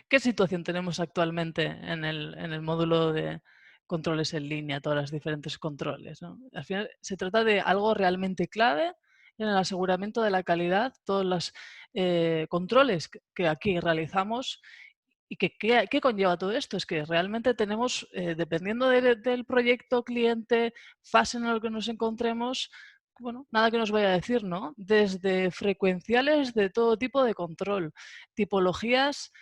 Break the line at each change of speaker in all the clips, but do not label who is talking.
¿Qué situación tenemos actualmente en el módulo de controles en línea, todas las diferentes controles, ¿no? Al final se trata de algo realmente clave en el aseguramiento de la calidad, todos los controles que aquí realizamos. ¿Y qué conlleva todo esto? Es que realmente tenemos, dependiendo del proyecto, cliente, fase en el que nos encontremos, bueno, nada que nos vaya a decir, ¿no? Desde frecuenciales de todo tipo de control, tipologías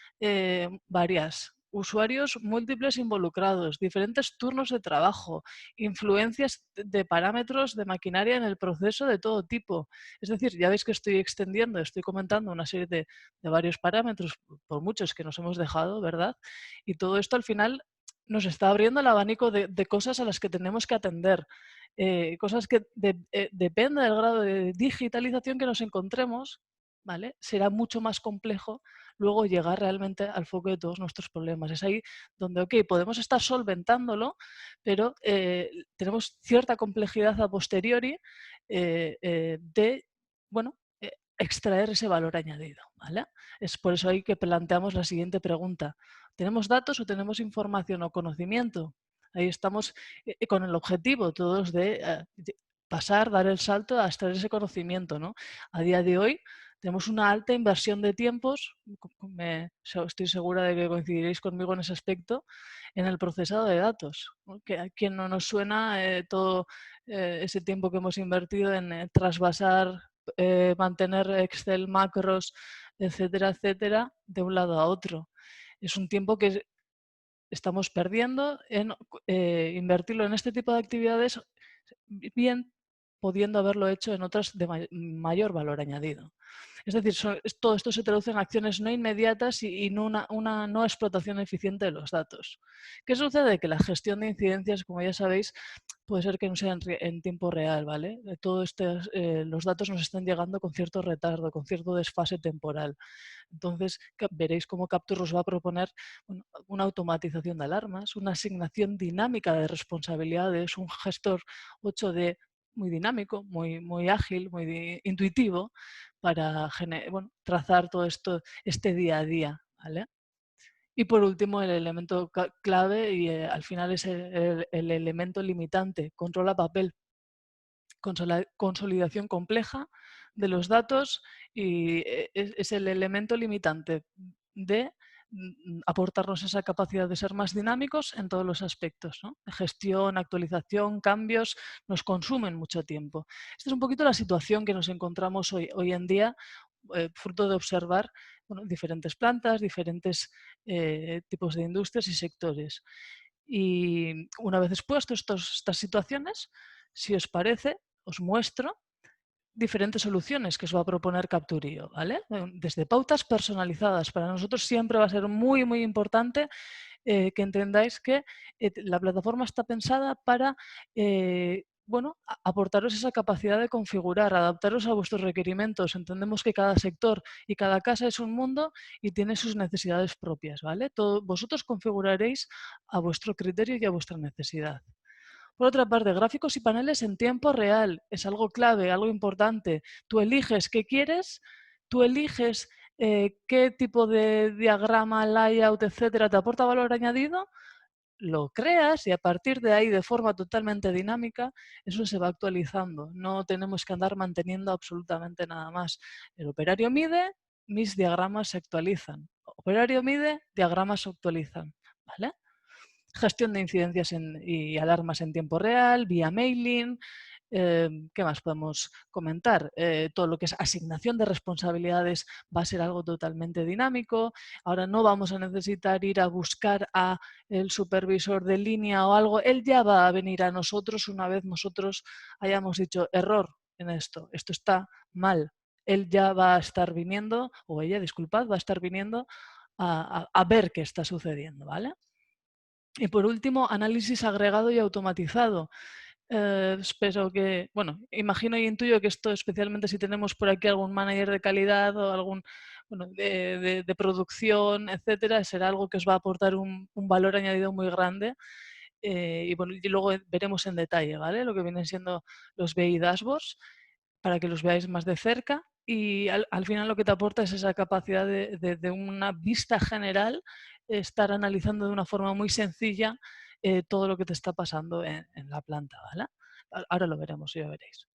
varias, usuarios múltiples involucrados, diferentes turnos de trabajo, influencias de parámetros de maquinaria en el proceso de todo tipo. Es decir, ya veis que estoy extendiendo, estoy comentando una serie de varios parámetros, por muchos que nos hemos dejado, ¿verdad? Y todo esto al final nos está abriendo el abanico de cosas a las que tenemos que atender. Cosas que depende del grado de digitalización que nos encontremos, ¿vale? Será mucho más complejo luego llegar realmente al foco de todos nuestros problemas. Es ahí donde, ok, podemos estar solventándolo, pero tenemos cierta complejidad a posteriori de, bueno, extraer ese valor añadido, ¿vale? Es por eso ahí que planteamos la siguiente pregunta. ¿Tenemos datos o tenemos información o conocimiento? Ahí estamos con el objetivo todos de pasar, dar el salto a extraer ese conocimiento, ¿no? A día de hoy tenemos una alta inversión de tiempos, estoy segura de que coincidiréis conmigo en ese aspecto, en el procesado de datos, ¿no? Que a quien no nos suena todo ese tiempo que hemos invertido en trasvasar, mantener Excel, macros, etcétera, etcétera, de un lado a otro. Es un tiempo que estamos perdiendo en invertirlo en este tipo de actividades, bien pudiendo haberlo hecho en otras de mayor valor añadido. Es decir, todo esto se traduce en acciones no inmediatas y no una no explotación eficiente de los datos. ¿Qué sucede? Que la gestión de incidencias, como ya sabéis, puede ser que no sea en tiempo real, ¿vale? Los datos nos están llegando con cierto retardo, con cierto desfase temporal. Entonces, veréis cómo Capture os va a proponer una automatización de alarmas, una asignación dinámica de responsabilidades, un gestor 8D muy dinámico, muy ágil, muy intuitivo para bueno, trazar todo esto, este día a día, ¿vale? Y por último, el elemento clave y al final es el elemento limitante, control a papel, consolidación compleja de los datos y es el elemento limitante de aportarnos esa capacidad de ser más dinámicos en todos los aspectos, ¿no? Gestión, actualización, cambios, nos consumen mucho tiempo. Esta es un poquito la situación que nos encontramos hoy en día, fruto de observar bueno, diferentes plantas, diferentes tipos de industrias y sectores. Y una vez expuesto estas situaciones, si os parece, os muestro diferentes soluciones que os va a proponer Capturio, ¿vale? Desde pautas personalizadas. Para nosotros siempre va a ser muy importante que entendáis que la plataforma está pensada para bueno, aportaros esa capacidad de configurar, adaptaros a vuestros requerimientos. Entendemos que cada sector y cada casa es un mundo y tiene sus necesidades propias, ¿vale? Vosotros configuraréis a vuestro criterio y a vuestra necesidad. Por otra parte, gráficos y paneles en tiempo real. Es algo clave, algo importante. Tú eliges qué quieres, tú eliges qué tipo de diagrama, layout, etcétera, te aporta valor añadido, lo creas y a partir de ahí, de forma totalmente dinámica, eso se va actualizando. No tenemos que andar manteniendo absolutamente nada más. El operario mide, mis diagramas se actualizan. Operario mide, diagramas se actualizan. ¿Vale? Gestión de incidencias y alarmas en tiempo real, vía mailing. ¿Qué más podemos comentar? Todo lo que es asignación de responsabilidades va a ser algo totalmente dinámico. Ahora no vamos a necesitar ir a buscar a el supervisor de línea o algo. Él ya va a venir a nosotros una vez nosotros hayamos dicho error en esto está mal. Él ya va a estar viniendo, o ella, disculpad, va a estar viniendo a ver qué está sucediendo, ¿vale? Y por último, análisis agregado y automatizado. Espero que, bueno, imagino y intuyo que esto, especialmente si tenemos por aquí algún manager de calidad o algún bueno, de producción, etcétera, será algo que os va a aportar un valor añadido muy grande. Y bueno, y luego veremos en detalle, ¿vale? Lo que vienen siendo los BI dashboards para que los veáis más de cerca. y al final lo que te aporta es esa capacidad de una vista general, estar analizando de una forma muy sencilla todo lo que te está pasando en la planta, ¿vale? Ahora lo veremos, ya veréis.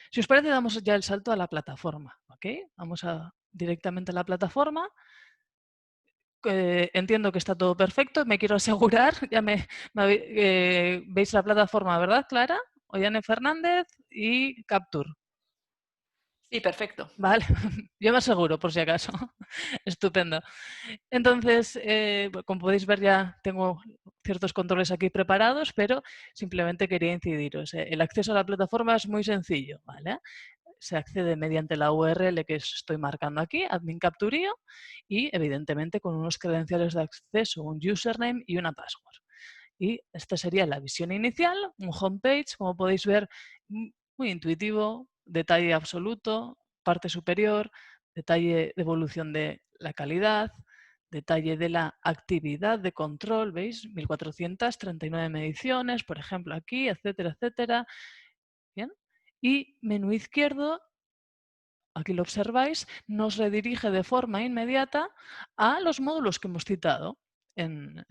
Si os parece, damos ya el salto a la plataforma, ¿ok? Vamos directamente a la plataforma. Entiendo que está todo perfecto, me quiero asegurar, veis la plataforma, ¿verdad, Clara? Ollane Fernández y Capture.
Sí, perfecto.
Vale, yo me aseguro por si acaso. Estupendo. Entonces, como podéis ver ya tengo ciertos controles aquí preparados, pero simplemente quería incidiros. El acceso a la plataforma es muy sencillo, ¿vale? Se accede mediante la URL que estoy marcando aquí, admin Capturio, y evidentemente con unos credenciales de acceso, un username y una password. Y esta sería la visión inicial, un homepage, como podéis ver, muy intuitivo, detalle absoluto, parte superior, detalle de evolución de la calidad, detalle de la actividad de control, ¿veis? 1439 mediciones, por ejemplo, aquí, etcétera, etcétera. Bien. Y menú izquierdo, aquí lo observáis, nos redirige de forma inmediata a los módulos que hemos citado en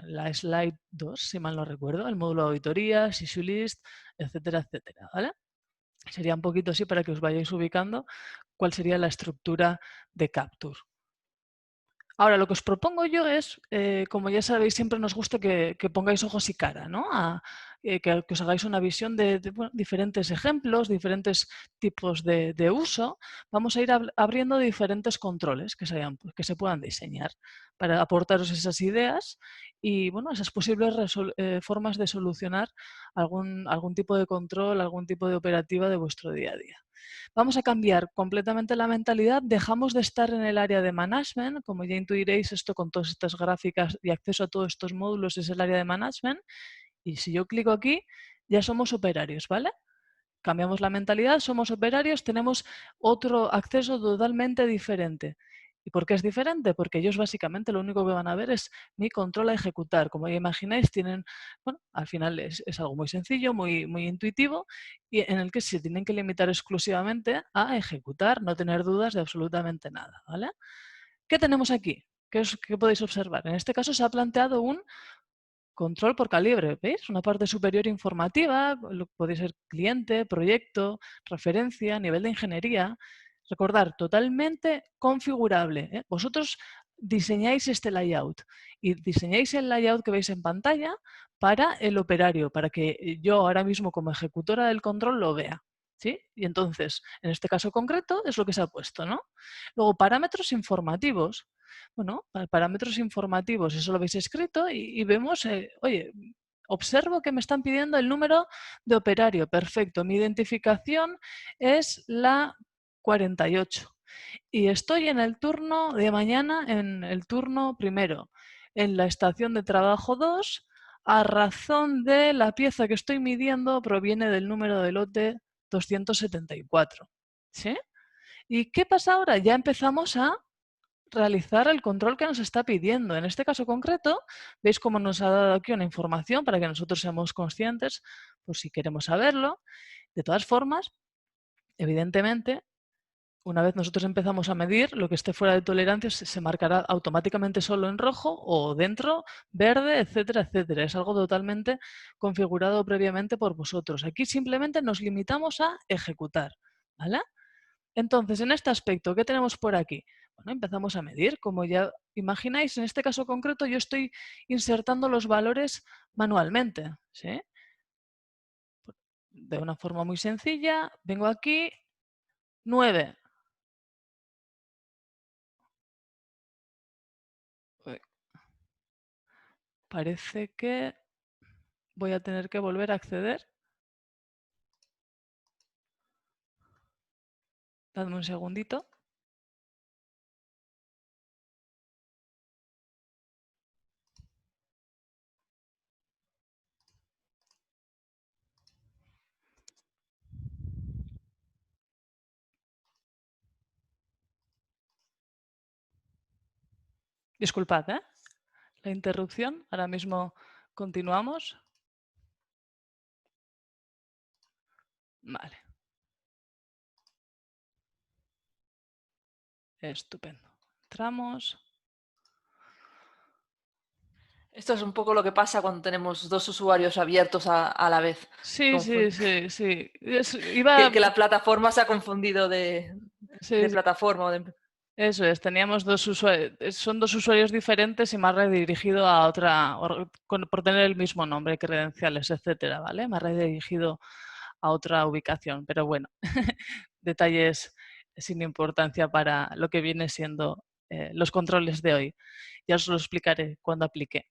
la slide 2, si mal no recuerdo, el módulo de auditorías, issue list, etcétera, etcétera, ¿vale? Sería un poquito así para que os vayáis ubicando cuál sería la estructura de Capture. Ahora, lo que os propongo yo es, como ya sabéis, siempre nos gusta que pongáis ojos y cara, ¿no? Que os hagáis una visión de diferentes ejemplos, diferentes tipos de uso. Vamos a ir abriendo diferentes controles que se puedan diseñar para aportaros esas ideas y bueno, esas posibles formas de solucionar algún tipo de control, algún tipo de operativa de vuestro día a día. Vamos a cambiar completamente la mentalidad, dejamos de estar en el área de management, como ya intuiréis esto con todas estas gráficas y acceso a todos estos módulos es el área de management, y si yo clico aquí ya somos operarios, ¿vale? Cambiamos la mentalidad, somos operarios, tenemos otro acceso totalmente diferente. ¿Y por qué es diferente? Porque ellos básicamente lo único que van a ver es mi control a ejecutar. Como ya imagináis, tienen, bueno, al final es algo muy sencillo, muy intuitivo, y en el que se tienen que limitar exclusivamente a ejecutar, no tener dudas de absolutamente nada, ¿vale? ¿Qué tenemos aquí? ¿Qué podéis observar? En este caso se ha planteado un control por calibre, ¿veis? Una parte superior informativa, puede ser cliente, proyecto, referencia, nivel de ingeniería. Recordar, totalmente configurable, ¿eh? Vosotros diseñáis este layout y diseñáis el layout que veis en pantalla para el operario, para que yo ahora mismo como ejecutora del control lo vea. ¿Sí? Y entonces, en este caso concreto, es lo que se ha puesto, ¿no? Luego, parámetros informativos. Bueno, parámetros informativos, eso lo habéis escrito y vemos, oye, observo que me están pidiendo el número de operario, perfecto, mi identificación es la 48 y estoy en el turno de mañana, en el turno primero, en la estación de trabajo 2, a razón de la pieza que estoy midiendo proviene del número de lote 274. ¿Sí? ¿Y qué pasa ahora? Ya empezamos a realizar el control que nos está pidiendo. En este caso concreto, veis cómo nos ha dado aquí una información para que nosotros seamos conscientes, por si queremos saberlo. De todas formas, evidentemente, una vez nosotros empezamos a medir, lo que esté fuera de tolerancia se marcará automáticamente solo en rojo o dentro verde, etcétera, etcétera. Es algo totalmente configurado previamente por vosotros. Aquí simplemente nos limitamos a ejecutar, ¿vale? Entonces, en este aspecto, ¿qué tenemos por aquí? Bueno, empezamos a medir. Como ya imagináis, en este caso concreto yo estoy insertando los valores manualmente. ¿Sí? De una forma muy sencilla, vengo aquí, 9. Uy, parece que voy a tener que volver a acceder. Dadme un segundito. Disculpad, ¿eh? La interrupción. Ahora mismo continuamos. Vale. Estupendo. Entramos.
Esto es un poco lo que pasa cuando tenemos dos usuarios abiertos a la vez.
Sí, sí, sí, sí. Iba,
Que la plataforma se ha confundido de
sí,
plataforma.
eso es, teníamos son dos usuarios diferentes y me ha redirigido a otra, por tener el mismo nombre, credenciales, etcétera, ¿vale? Me ha redirigido a otra ubicación, pero bueno, detalles sin importancia para lo que viene siendo los controles de hoy. Ya os lo explicaré cuando aplique.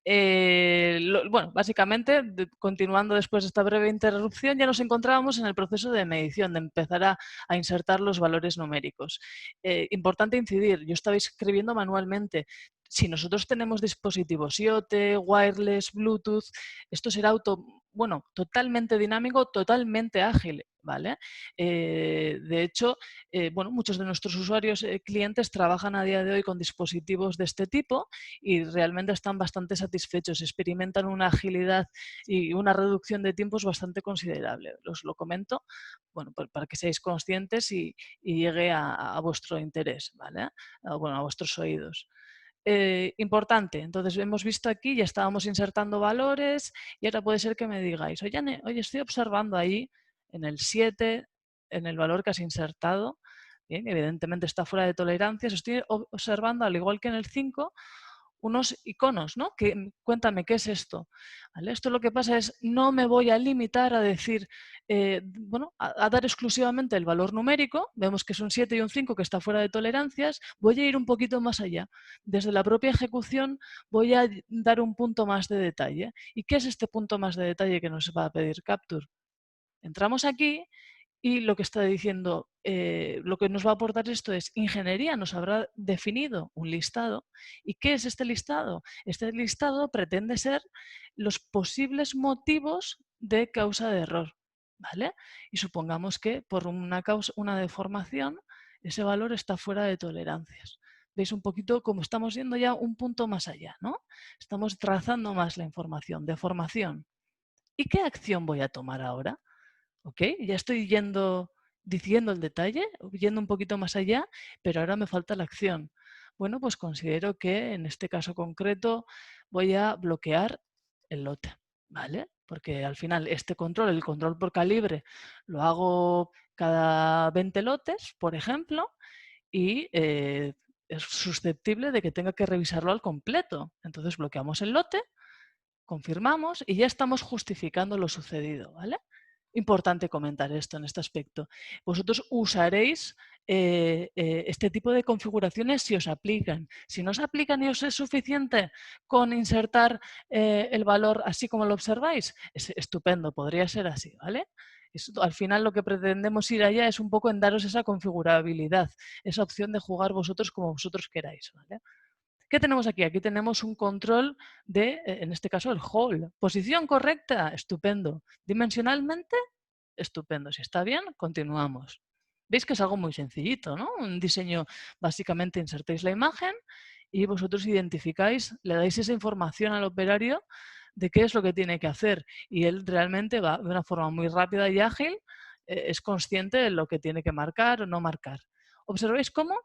Bueno, básicamente, continuando después de esta breve interrupción, ya nos encontrábamos en el proceso de medición, de empezar a insertar los valores numéricos. Importante incidir, yo estaba escribiendo manualmente. Si nosotros tenemos dispositivos IoT, wireless, Bluetooth, esto será bueno, totalmente dinámico, totalmente ágil, ¿vale? De hecho, bueno, muchos de nuestros usuarios clientes trabajan a día de hoy con dispositivos de este tipo y realmente están bastante satisfechos, experimentan una agilidad y una reducción de tiempos bastante considerable. Os lo comento, bueno, para que seáis conscientes y llegue a vuestro interés, ¿vale? Bueno, a vuestros oídos. Importante, entonces hemos visto aquí, ya estábamos insertando valores y ahora puede ser que me digáis, oye, estoy observando ahí en el 7, en el valor que has insertado, bien, evidentemente está fuera de tolerancias, estoy observando, al igual que en el 5, unos iconos, ¿no? Cuéntame, ¿qué es esto? ¿Vale? Esto lo que pasa es, no me voy a limitar a decir, bueno, a dar exclusivamente el valor numérico, vemos que es un 7 y un 5 que está fuera de tolerancias, voy a ir un poquito más allá. Desde la propia ejecución voy a dar un punto más de detalle. ¿Y qué es este punto más de detalle que nos va a pedir Capture? Entramos aquí y lo que está diciendo, lo que nos va a aportar esto es ingeniería, nos habrá definido un listado. ¿Y qué es este listado? Este listado pretende ser los posibles motivos de causa de error, ¿vale? Y supongamos que por una deformación, ese valor está fuera de tolerancias. Veis un poquito cómo estamos yendo ya un punto más allá, ¿no? Estamos trazando más la información, deformación. ¿Y qué acción voy a tomar ahora? ¿Ok? Ya estoy diciendo el detalle, yendo un poquito más allá, pero ahora me falta la acción. Bueno, pues considero que en este caso concreto voy a bloquear el lote, ¿vale? Porque al final este control, el control por calibre, lo hago cada 20 lotes, por ejemplo, y es susceptible de que tenga que revisarlo al completo. Entonces bloqueamos el lote, confirmamos y ya estamos justificando lo sucedido, ¿vale? Importante comentar esto en este aspecto. Vosotros usaréis este tipo de configuraciones si os aplican. Si no os aplican y os es suficiente con insertar el valor así como lo observáis, es estupendo, podría ser así, ¿vale? Al final lo que pretendemos ir allá es un poco en daros esa configurabilidad, esa opción de jugar vosotros como vosotros queráis, ¿vale? ¿Qué tenemos aquí? Aquí tenemos un control de, en este caso, el hall. Posición correcta, estupendo. Dimensionalmente, estupendo. Si está bien, continuamos. Veis que es algo muy sencillito, ¿no? Un diseño, básicamente insertáis la imagen y vosotros identificáis, le dais esa información al operario de qué es lo que tiene que hacer. Y él realmente va de una forma muy rápida y ágil, es consciente de lo que tiene que marcar o no marcar. ¿Observáis cómo?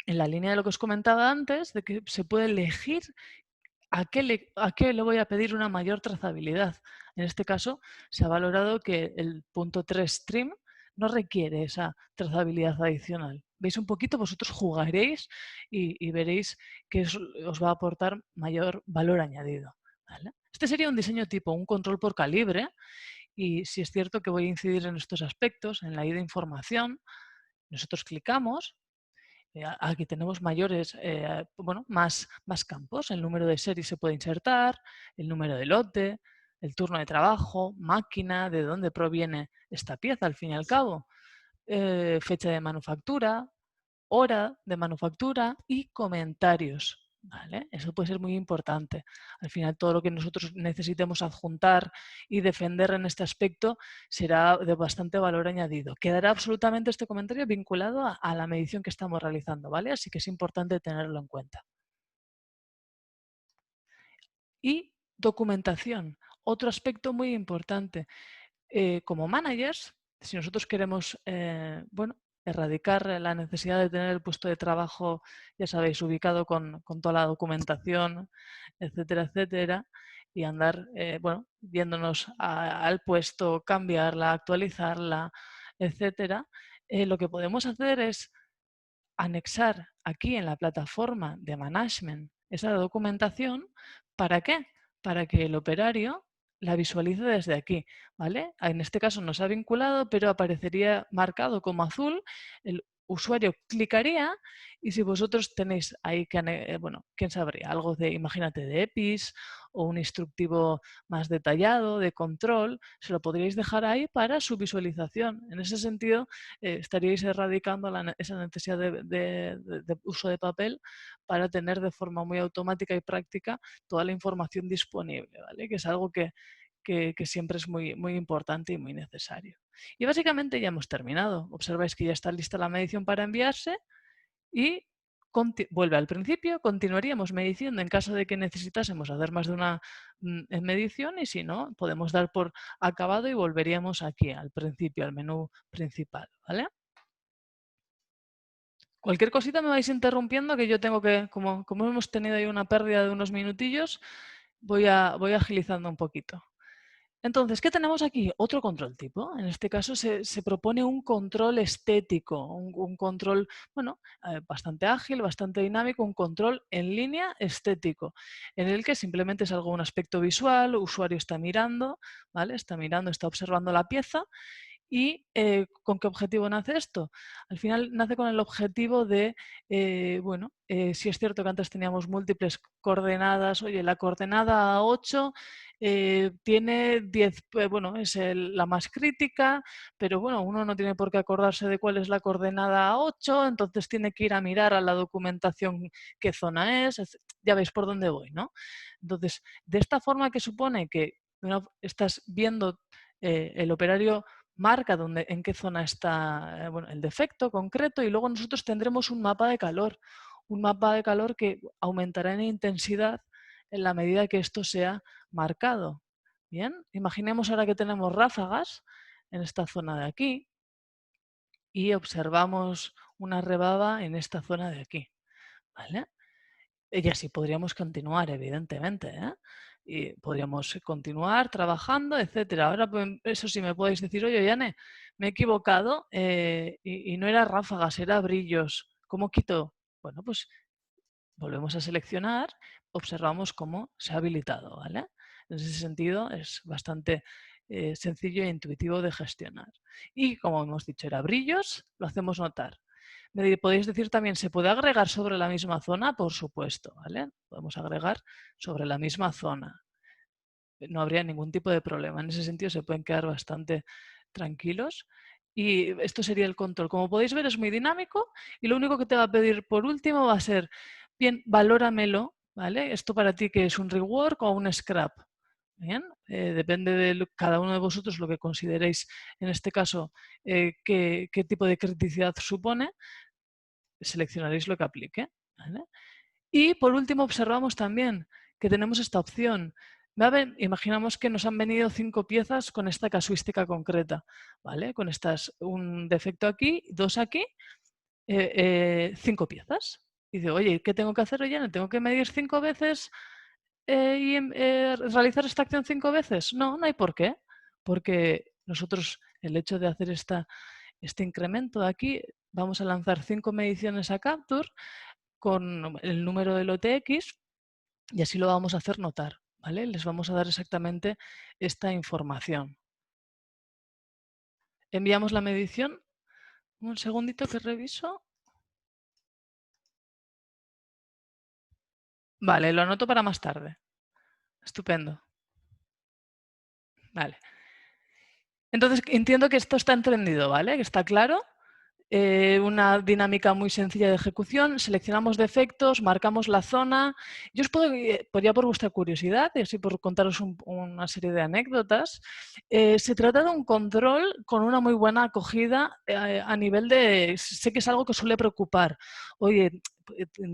En la línea de lo que os comentaba antes, de que se puede elegir a qué le voy a pedir una mayor trazabilidad. En este caso, se ha valorado que el punto 3 trim no requiere esa trazabilidad adicional. ¿Veis un poquito? Vosotros jugaréis y veréis que os va a aportar mayor valor añadido, ¿vale? Este sería un diseño tipo, un control por calibre, y si es cierto que voy a incidir en estos aspectos, en la ida información, nosotros clicamos. Aquí tenemos bueno, más campos. El número de serie se puede insertar, el número de lote, el turno de trabajo, máquina, de dónde proviene esta pieza al fin y al cabo, fecha de manufactura, hora de manufactura y comentarios. ¿Vale? Eso puede ser muy importante. Al final, todo lo que nosotros necesitemos adjuntar y defender en este aspecto será de bastante valor añadido. Quedará absolutamente este comentario vinculado a la medición que estamos realizando, ¿vale? Así que es importante tenerlo en cuenta. Y documentación, otro aspecto muy importante. Como managers, si nosotros queremos bueno, erradicar la necesidad de tener el puesto de trabajo, ya sabéis, ubicado con toda la documentación, etcétera, etcétera, y andar, bueno, yéndonos al puesto, cambiarla, actualizarla, etcétera. Lo que podemos hacer es anexar aquí en la plataforma de management esa documentación. ¿Para qué? Para que el operario la visualice desde aquí, ¿vale? En este caso no se ha vinculado, pero aparecería marcado como azul. El usuario clicaría y si vosotros tenéis ahí, bueno, quién sabría, algo de, imagínate, de EPIs o un instructivo más detallado de control, se lo podríais dejar ahí para su visualización. En ese sentido, estaríais erradicando esa necesidad de uso de papel para tener de forma muy automática y práctica toda la información disponible, ¿vale? Que es algo que siempre es muy, muy importante y muy necesario. Y básicamente ya hemos terminado. Observáis que ya está lista la medición para enviarse y vuelve al principio, continuaríamos medición en caso de que necesitásemos hacer más de una medición y si no, podemos dar por acabado y volveríamos aquí al principio, al menú principal, ¿vale? Cualquier cosita me vais interrumpiendo que yo tengo que, como hemos tenido ahí una pérdida de unos minutillos, voy agilizando un poquito. Entonces, ¿qué tenemos aquí? Otro control tipo. En este caso se propone un control estético, un control, bueno, bastante ágil, bastante dinámico, un control en línea estético, en el que simplemente es algo, un aspecto visual, el usuario está mirando, ¿vale? Está mirando, está observando la pieza. ¿Y con qué objetivo nace esto? Al final nace con el objetivo de, bueno, si es cierto que antes teníamos múltiples coordenadas, oye, la coordenada 8 tiene 10, bueno, es la más crítica, pero bueno, uno no tiene por qué acordarse de cuál es la coordenada 8, entonces tiene que ir a mirar a la documentación qué zona es, ya veis por dónde voy, ¿no? Entonces, de esta forma que supone que estás viendo el operario marca en qué zona está bueno, el defecto concreto y luego nosotros tendremos un mapa de calor que aumentará en intensidad en la medida que esto sea marcado. Bien, imaginemos ahora que tenemos ráfagas en esta zona de aquí y observamos una rebaba en esta zona de aquí. ¿Vale? Y así podríamos continuar, evidentemente, ¿eh? Y podríamos continuar trabajando, etcétera. Ahora, pues, eso sí, me podéis decir, oye, Yane, me he equivocado y no era ráfagas, era brillos. ¿Cómo quito? Bueno, pues volvemos a seleccionar, observamos cómo se ha habilitado, ¿vale? En ese sentido es bastante sencillo e intuitivo de gestionar. Y como hemos dicho, era brillos, lo hacemos notar. Me podéis decir también, ¿se puede agregar sobre la misma zona? Por supuesto, ¿vale? Podemos agregar sobre la misma zona. No habría ningún tipo de problema. En ese sentido se pueden quedar bastante tranquilos. Y esto sería el control. Como podéis ver, es muy dinámico y lo único que te va a pedir por último va a ser, bien, valóramelo, ¿vale? Esto para ti que es un rework o un scrap. Bien, depende de cada uno de vosotros lo que consideréis, en este caso, qué tipo de criticidad supone, seleccionaréis lo que aplique. ¿Vale? Y por último observamos también que tenemos esta opción. Imaginamos que nos han venido 5 piezas con esta casuística concreta, ¿vale? Con un defecto aquí, 2 aquí, 5 piezas. Y digo, oye, ¿qué tengo que hacer hoy? ¿No tengo que medir 5 veces y realizar esta acción 5 veces? No, no hay por qué. Porque nosotros, el hecho de hacer este incremento de aquí, vamos a lanzar 5 mediciones a Capture con el número del OTX y así lo vamos a hacer notar, ¿vale? Les vamos a dar exactamente esta información. Enviamos la medición. Un segundito que reviso. Vale, lo anoto para más tarde. Estupendo. Vale. Entonces entiendo que esto está entendido, ¿vale? Que está claro. Una dinámica muy sencilla de ejecución, seleccionamos defectos, marcamos la zona. Yo os podría por vuestra curiosidad, y así por contaros una serie de anécdotas, se trata de un control con una muy buena acogida a nivel de, sé que es algo que suele preocupar. Oye,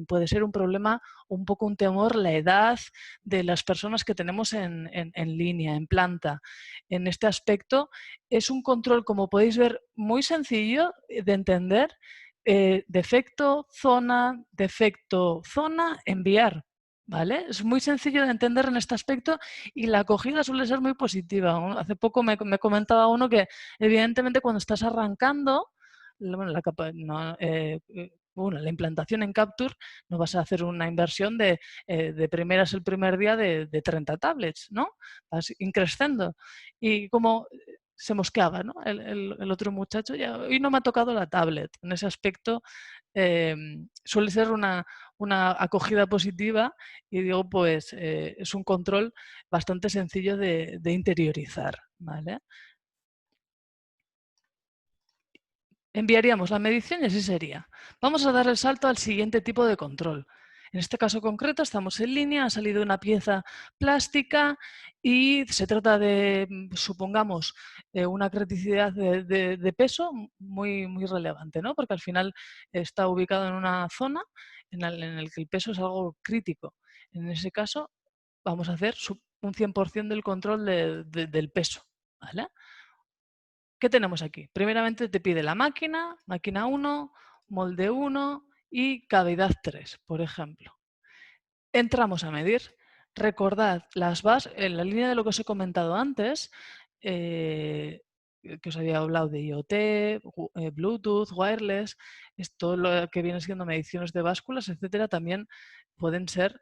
puede ser un problema, un poco un temor, la edad de las personas que tenemos en línea, en planta. En este aspecto es un control, como podéis ver, muy sencillo de entender. Defecto, zona, enviar. ¿Vale? Es muy sencillo de entender en este aspecto y la acogida suele ser muy positiva. Hace poco me comentaba uno que evidentemente cuando estás arrancando, bueno, la implantación en Capture, no vas a hacer una inversión de primeras el primer día de 30 tablets, ¿no? Vas increciendo. Y como se mosqueaba, ¿no? El otro muchacho, ya, hoy no me ha tocado la tablet. En ese aspecto suele ser una acogida positiva y digo, pues es un control bastante sencillo de interiorizar, ¿vale? Enviaríamos la medición y así sería. Vamos a dar el salto al siguiente tipo de control. En este caso concreto estamos en línea, ha salido una pieza plástica y se trata de, supongamos, una criticidad de peso muy relevante, ¿no? Porque al final está ubicado en una zona en el que el peso es algo crítico. En ese caso vamos a hacer un 100% del control del peso, ¿vale? ¿Qué tenemos aquí? Primeramente te pide la máquina 1, molde 1 y cavidad 3, por ejemplo. Entramos a medir. Recordad, las bases, en la línea de lo que os he comentado antes, que os había hablado de IoT, Bluetooth, wireless, esto lo que viene siendo mediciones de básculas, etcétera, también pueden ser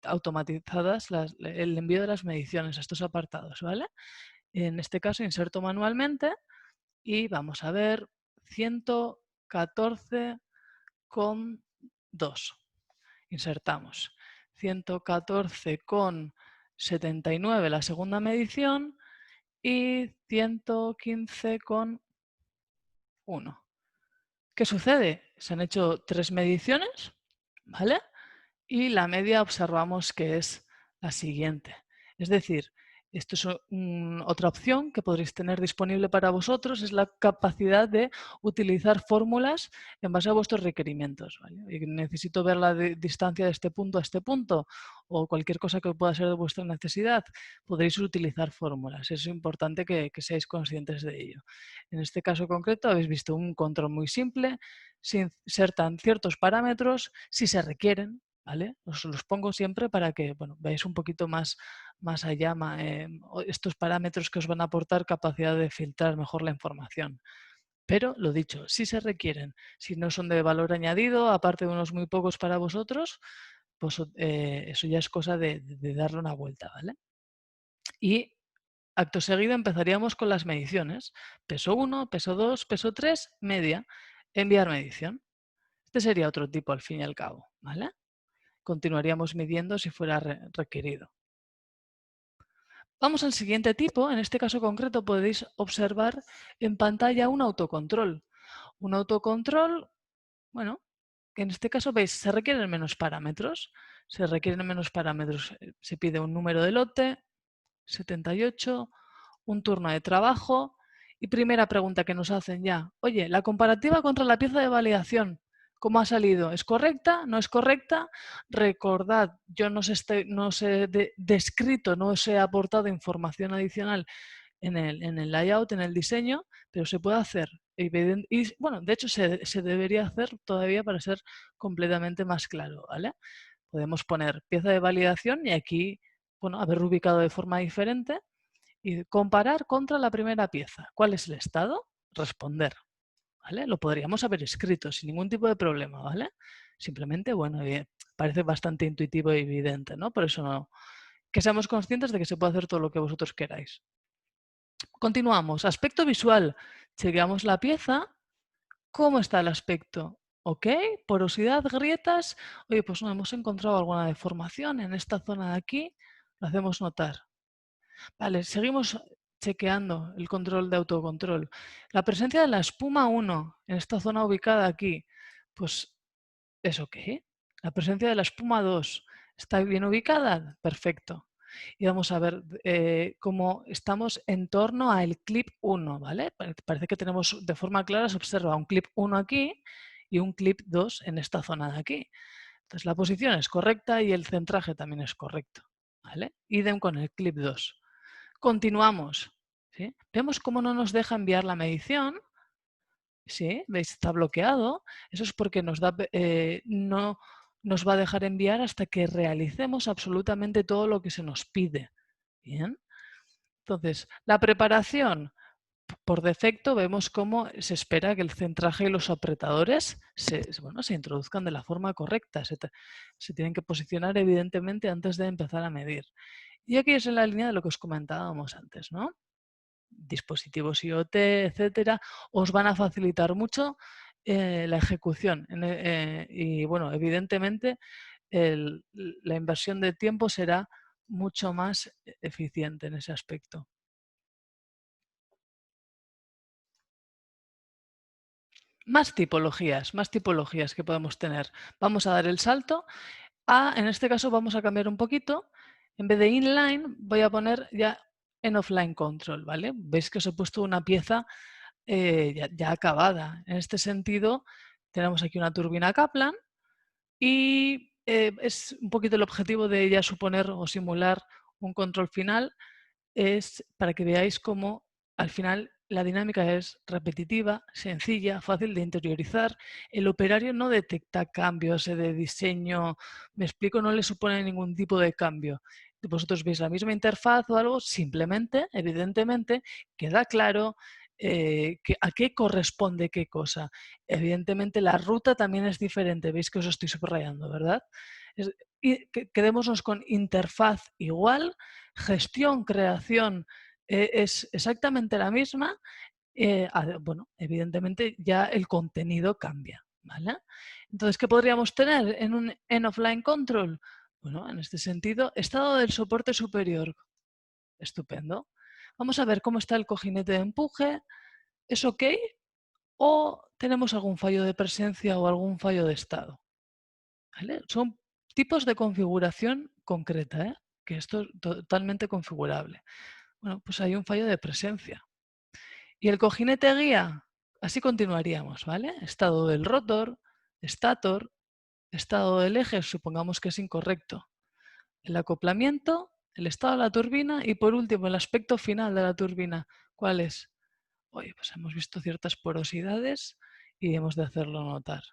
automatizadas el envío de las mediciones a estos apartados, ¿vale? En este caso inserto manualmente y vamos a ver 114,2. Insertamos 114,79 la segunda medición y 115,1. ¿Qué sucede? Se han hecho 3 mediciones, ¿vale? Y la media observamos que es la siguiente. Es decir, esto es otra opción que podréis tener disponible para vosotros, es la capacidad de utilizar fórmulas en base a vuestros requerimientos. ¿Vale? Y necesito ver la distancia de este punto a este punto o cualquier cosa que pueda ser de vuestra necesidad, podréis utilizar fórmulas. Es importante que seáis conscientes de ello. En este caso concreto habéis visto un control muy simple, sin ser tan ciertos parámetros, si se requieren. ¿Vale? Os los pongo siempre para que veáis un poquito más allá estos parámetros que os van a aportar capacidad de filtrar mejor la información. Pero, lo dicho, si se requieren, si no son de valor añadido, aparte de unos muy pocos para vosotros, pues eso ya es cosa de darle una vuelta, ¿vale? Y acto seguido empezaríamos con las mediciones. Peso 1, peso 2, peso 3, media. Enviar medición. Este sería otro tipo al fin y al cabo, ¿vale? Continuaríamos midiendo si fuera requerido. Vamos al siguiente tipo. En este caso concreto podéis observar en pantalla un autocontrol. Un autocontrol, bueno, que en este caso veis, se requieren menos parámetros. Se requieren menos parámetros. Se pide un número de lote, 78, un turno de trabajo y primera pregunta que nos hacen ya. Oye, la comparativa contra la pieza de validación. ¿Cómo ha salido? ¿Es correcta? ¿No es correcta? Recordad, yo no os he descrito, no os he aportado información adicional en el layout, en el diseño, pero se puede hacer. Y bueno, de hecho se debería hacer todavía para ser completamente más claro, ¿vale? Podemos poner pieza de validación y aquí, bueno, haberlo ubicado de forma diferente y comparar contra la primera pieza. ¿Cuál es el estado? Responder. ¿Vale? Lo podríamos haber escrito sin ningún tipo de problema, ¿vale? Simplemente, bueno, parece bastante intuitivo y evidente, ¿no? Por eso no. Que seamos conscientes de que se puede hacer todo lo que vosotros queráis. Continuamos. Aspecto visual. Chequeamos la pieza. ¿Cómo está el aspecto? ¿Ok? Porosidad, grietas. Oye, pues no hemos encontrado alguna deformación en esta zona de aquí. Lo hacemos notar. Vale, seguimos chequeando el control de autocontrol. La presencia de la espuma 1 en esta zona ubicada aquí, pues ¿es ok? La presencia de la espuma 2 está bien ubicada, perfecto. Y vamos a ver cómo estamos en torno al clip 1, ¿vale? Parece que tenemos de forma clara, se observa un clip 1 aquí y un clip 2 en esta zona de aquí. Entonces la posición es correcta y el centraje también es correcto, ¿vale? Idem con el clip 2. Continuamos, ¿sí? Vemos cómo no nos deja enviar la medición. ¿Sí? ¿Veis? Está bloqueado. Eso es porque no nos va a dejar enviar hasta que realicemos absolutamente todo lo que se nos pide. Bien. Entonces, la preparación, por defecto, vemos cómo se espera que el centraje y los apretadores se introduzcan de la forma correcta. Se tienen que posicionar, evidentemente, antes de empezar a medir. Y aquí es en la línea de lo que os comentábamos antes, ¿no? Dispositivos IoT, etcétera, os van a facilitar mucho la ejecución. Y bueno, evidentemente la inversión de tiempo será mucho más eficiente en ese aspecto. Más tipologías que podemos tener. Vamos a dar el salto en este caso vamos a cambiar un poquito. En vez de inline voy a poner ya en offline control, ¿vale? Veis que os he puesto una pieza ya acabada. En este sentido, tenemos aquí una turbina Kaplan y es un poquito el objetivo de ella suponer o simular un control final, es para que veáis cómo al final la dinámica es repetitiva, sencilla, fácil de interiorizar. El operario no detecta cambios de diseño, me explico, no le supone ningún tipo de cambio. Vosotros veis la misma interfaz o algo, simplemente, evidentemente, queda claro a qué corresponde qué cosa. Evidentemente la ruta también es diferente, veis que os estoy subrayando, ¿verdad? Quedémonos con interfaz igual, gestión, creación es exactamente la misma, bueno, evidentemente ya el contenido cambia, ¿vale? Entonces, ¿qué podríamos tener en un offline control? Bueno, en este sentido, estado del soporte superior, estupendo. Vamos a ver cómo está el cojinete de empuje, ¿es ok? ¿O tenemos algún fallo de presencia o algún fallo de estado? ¿Vale? Son tipos de configuración concreta, ¿eh? Que esto es totalmente configurable. Bueno, pues hay un fallo de presencia. Y el cojinete guía, así continuaríamos, ¿vale? Estado del rotor, estator, estado del eje, supongamos que es incorrecto. El acoplamiento, el estado de la turbina y por último el aspecto final de la turbina. ¿Cuál es? Oye, pues hemos visto ciertas porosidades y hemos de hacerlo notar.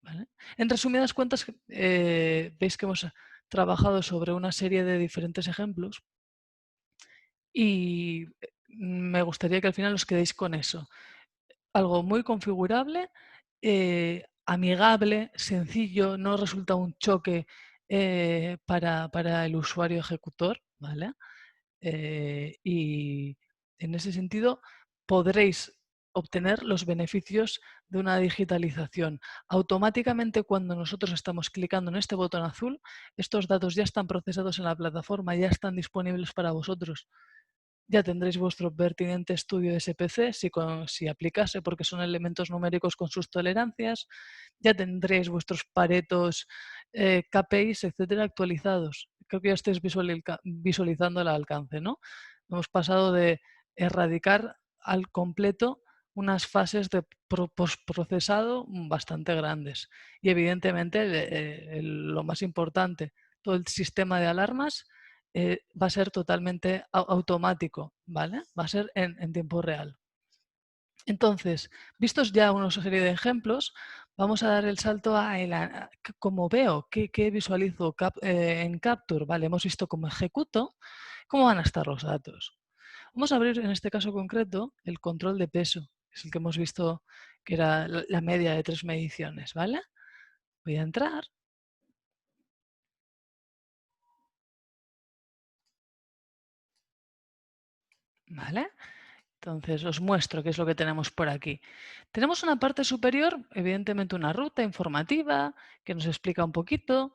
¿Vale? En resumidas cuentas, veis que hemos trabajado sobre una serie de diferentes ejemplos y me gustaría que al final os quedéis con eso. Algo muy configurable, amigable, sencillo, no resulta un choque para el usuario ejecutor, ¿vale? Y en ese sentido podréis obtener los beneficios de una digitalización. Automáticamente cuando nosotros estamos clicando en este botón azul, estos datos ya están procesados en la plataforma, ya están disponibles para vosotros. Ya tendréis vuestro pertinente estudio de SPC si aplicase, porque son elementos numéricos con sus tolerancias. Ya tendréis vuestros paretos, KPIs, etcétera, actualizados. Creo que ya estáis visualizando el alcance, ¿no? Hemos pasado de erradicar al completo unas fases de postprocesado bastante grandes. Y evidentemente, lo más importante, todo el sistema de alarmas va a ser totalmente automático, ¿vale? Va a ser en tiempo real. Entonces, vistos ya una serie de ejemplos, vamos a dar el salto a cómo veo, qué visualizo en Capture. Vale, hemos visto cómo ejecuto, cómo van a estar los datos. Vamos a abrir en este caso concreto el control de peso, que es el que hemos visto que era la media de 3 mediciones, ¿vale? Voy a entrar. ¿Vale? Entonces os muestro qué es lo que tenemos por aquí. Tenemos una parte superior, evidentemente una ruta informativa que nos explica un poquito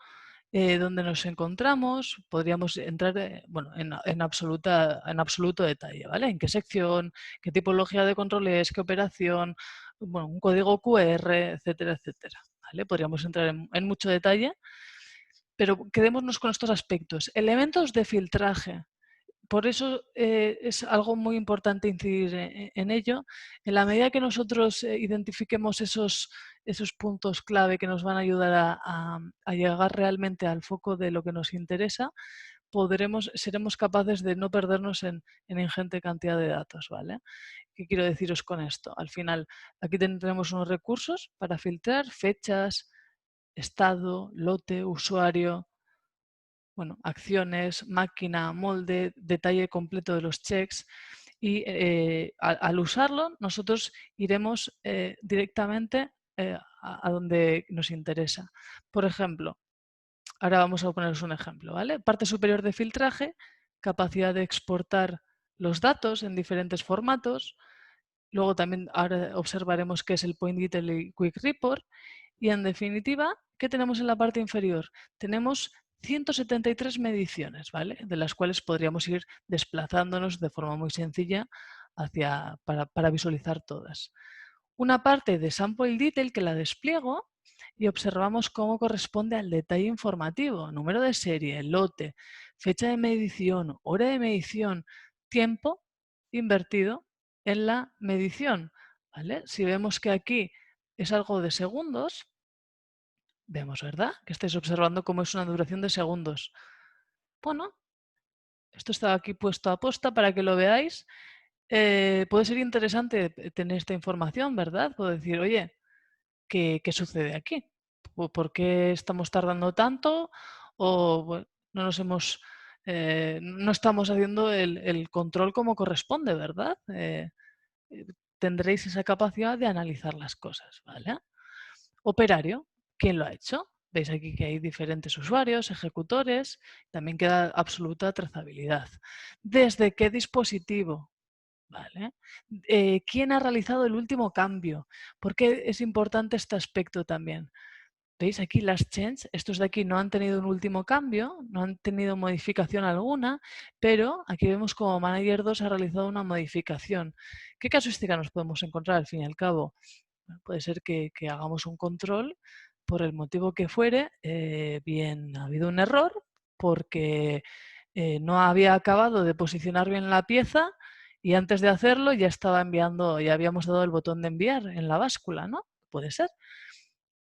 dónde nos encontramos. Podríamos entrar bueno, en absoluto detalle, ¿vale? En qué sección, qué tipología de control es, qué operación, bueno, un código QR, etcétera, etcétera. ¿Vale? Podríamos entrar en mucho detalle, pero quedémonos con estos aspectos. Elementos de filtraje. por eso es algo muy importante incidir en ello. En la medida que nosotros identifiquemos esos puntos clave que nos van a ayudar a llegar realmente al foco de lo que nos interesa, seremos capaces de no perdernos en ingente cantidad de datos, ¿vale? ¿Qué quiero deciros con esto? Al final, aquí tendremos unos recursos para filtrar fechas, estado, lote, usuario, bueno, acciones, máquina, molde, detalle completo de los checks. Y al usarlo, nosotros iremos directamente a donde nos interesa. Por ejemplo, ahora vamos a poneros un ejemplo, ¿vale? Parte superior de filtraje, capacidad de exportar los datos en diferentes formatos. Luego también ahora observaremos qué es el Point Detail y Quick Report. Y en definitiva, ¿qué tenemos en la parte inferior? Tenemos 173 mediciones, ¿vale? De las cuales podríamos ir desplazándonos de forma muy sencilla para visualizar todas. Una parte de Sample Detail que la despliego y observamos cómo corresponde al detalle informativo, número de serie, lote, fecha de medición, hora de medición, tiempo invertido en la medición. ¿Vale? Si vemos que aquí es algo de segundos, vemos, ¿verdad? Que estáis observando cómo es una duración de segundos. Bueno, esto está aquí puesto a posta para que lo veáis. Puede ser interesante tener esta información, ¿verdad? Puedo decir, oye, ¿qué sucede aquí? ¿Por qué estamos tardando tanto? O bueno, no estamos haciendo el control como corresponde, ¿verdad? Tendréis esa capacidad de analizar las cosas, ¿vale? Operario, ¿quién lo ha hecho? Veis aquí que hay diferentes usuarios, ejecutores, también queda absoluta trazabilidad. ¿Desde qué dispositivo? ¿Vale? ¿Quién ha realizado el último cambio? ¿Por qué es importante este aspecto también? ¿Veis aquí las change? Estos de aquí no han tenido un último cambio, no han tenido modificación alguna, pero aquí vemos como Manager 2 ha realizado una modificación. ¿Qué casuística nos podemos encontrar al fin y al cabo? Bueno, puede ser que hagamos un control por el motivo que fuere, bien ha habido un error porque no había acabado de posicionar bien la pieza y antes de hacerlo ya estaba enviando, ya habíamos dado el botón de enviar en la báscula, ¿no? Puede ser.